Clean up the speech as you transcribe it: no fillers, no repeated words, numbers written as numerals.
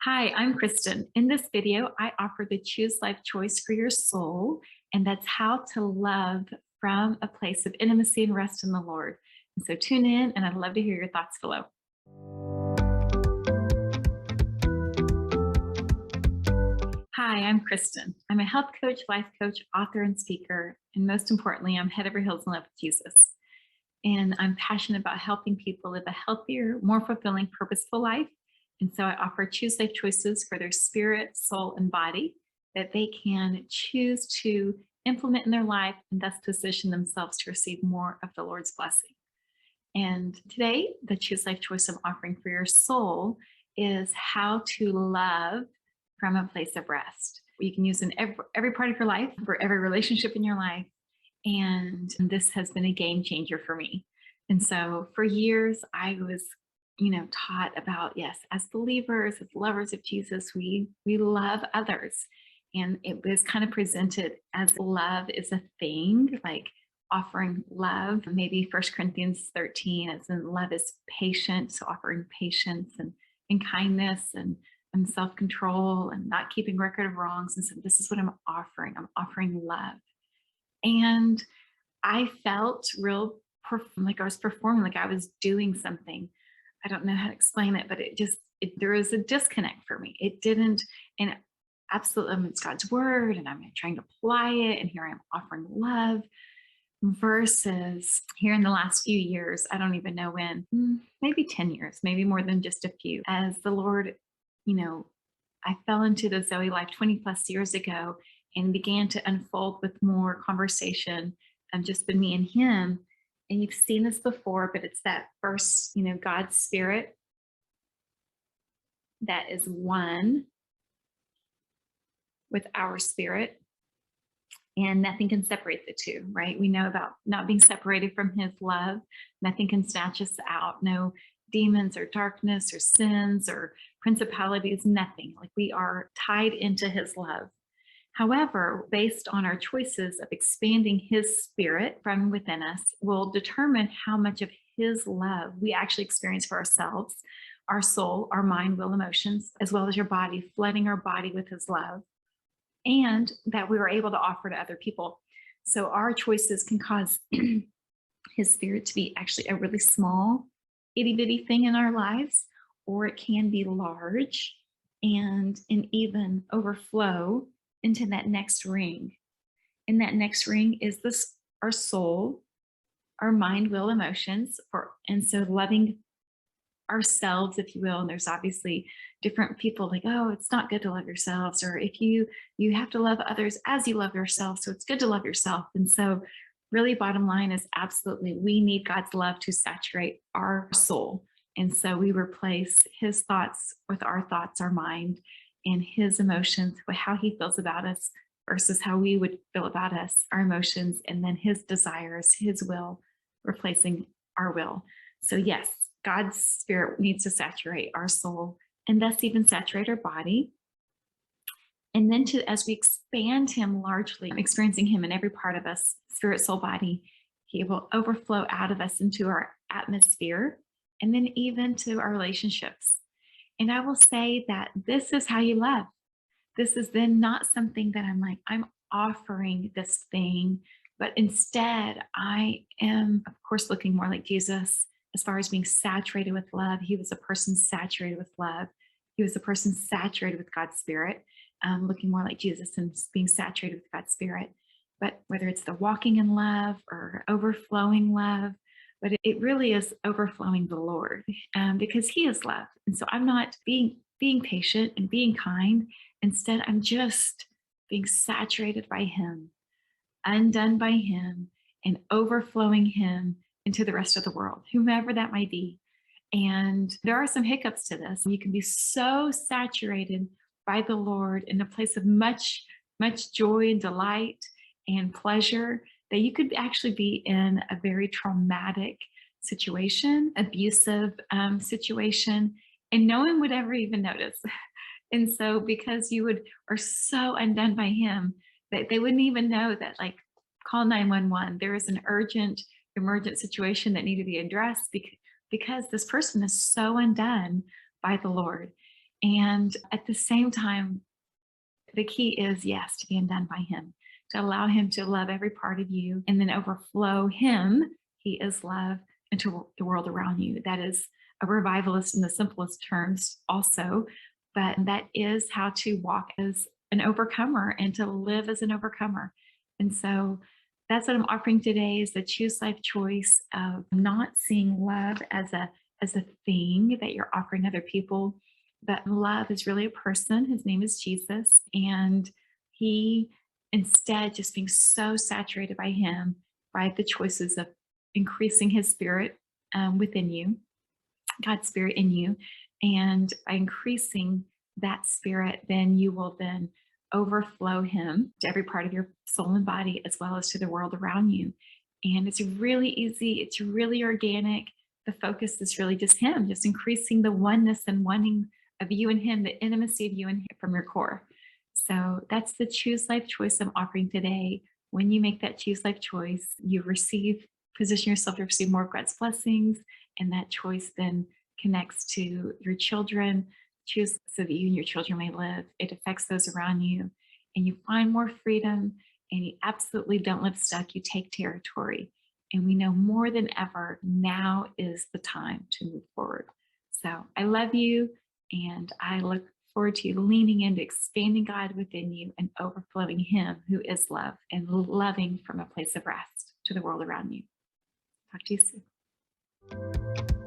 Hi, I'm Kristen. In this video, I offer the Choose Life choice for your soul, and that's how to love from a place of intimacy and rest in the Lord. And so tune in, and I'd love to hear your thoughts below. Hi, I'm Kristen. I'm a health coach, life coach, author, and speaker. And most importantly, I'm head over heels in love with Jesus. And I'm passionate about helping people live a healthier, more fulfilling, purposeful life. And so I offer Choose Life choices for their spirit, soul, and body that they can choose to implement in their life and thus position themselves to receive more of the Lord's blessing. And today, the Choose Life choice I'm offering for your soul is how to love from a place of rest. You can use in every part of your life, for every relationship in your life. And this has been a game changer for me. And so for years, I was, taught about, yes, as believers, as lovers of Jesus, we love others. And it was kind of presented as love is a thing, like offering love, maybe 1 Corinthians 13, as in love is patient. So offering patience and kindness and self-control and not keeping record of wrongs. And so this is what I'm offering. I'm offering love. And I felt like I was performing, like I was doing something. I don't know how to explain it, but there was a disconnect for me. It didn't, and absolutely, it's God's word and I'm trying to apply it. And here I am offering love versus here in the last few years, I don't even know when, maybe 10 years, maybe more than just a few, as the Lord, I fell into the Zoe life 20 plus years ago and began to unfold with more conversation, just with me and him. And you've seen this before, but it's that first, God's spirit that is one with our spirit, and nothing can separate the two, right? We know about not being separated from his love. Nothing can snatch us out. No demons or darkness or sins or principalities, nothing. Like we are tied into his love. However, based on our choices of expanding his spirit from within us will determine how much of his love we actually experience for ourselves, our soul, our mind, will, emotions, as well as your body, flooding our body with his love, and that we were able to offer to other people. So our choices can cause his spirit to be actually a really small, itty bitty thing in our lives, or it can be large and even overflow into that next ring. And that next ring is our soul, our mind, will, emotions, and so loving ourselves, if you will. And there's obviously different people like, oh, it's not good to love yourselves, or if you have to love others as you love yourself, so it's good to love yourself. And so really bottom line is absolutely we need God's love to saturate our soul. And so we replace his thoughts with our thoughts, our mind, and his emotions with how he feels about us versus how we would feel about us, our emotions, and then his desires, his will, replacing our will. So yes, God's spirit needs to saturate our soul and thus even saturate our body. And then as we expand him largely, experiencing him in every part of us, spirit, soul, body, he will overflow out of us into our atmosphere and then even to our relationships. And I will say that this is how you love. This is then not something that I'm offering this thing, but instead I am, of course, looking more like Jesus as far as being saturated with love. He was a person saturated with love. He was a person saturated with God's spirit, looking more like Jesus and being saturated with God's spirit. But whether it's the walking in love or overflowing love, but it really is overflowing the Lord, because he is love. And so I'm not being patient and being kind. Instead, I'm just being saturated by him, undone by him, and overflowing him into the rest of the world, whomever that might be. And there are some hiccups to this. You can be so saturated by the Lord in a place of much, much joy and delight and pleasure that you could actually be in a very traumatic situation, abusive situation, and no one would ever even notice. And so because you are so undone by him that they wouldn't even know that, like, call 911. There is an urgent, emergent situation that needed to be addressed because this person is so undone by the Lord. And at the same time, the key is, yes, to being done by Him, to allow Him to love every part of you and then overflow Him. He is love into the world around you. That is a revivalist in the simplest terms, also, but that is how to walk as an overcomer and to live as an overcomer. And so that's what I'm offering today is the choose life choice of not seeing love as a thing that you're offering other people, but love is really a person. His name is Jesus. And he, instead, just being so saturated by him, by the choices of increasing his spirit within you, God's spirit in you. And by increasing that spirit, then you will then overflow him to every part of your soul and body, as well as to the world around you. And it's really easy. It's really organic. The focus is really just him, just increasing the oneness and wanting of you and him, the intimacy of you and him from your core. So that's the choose life choice I'm offering today. When you make that choose life choice, you position yourself to receive more of God's blessings. And that choice then connects to your children. Choose so that you and your children may live. It affects those around you, and you find more freedom, and you absolutely don't live stuck. You take territory. And we know more than ever, now is the time to move forward. So I love you, and I look forward to you leaning into expanding God within you and overflowing him who is love and loving from a place of rest to the world around you. Talk to you soon.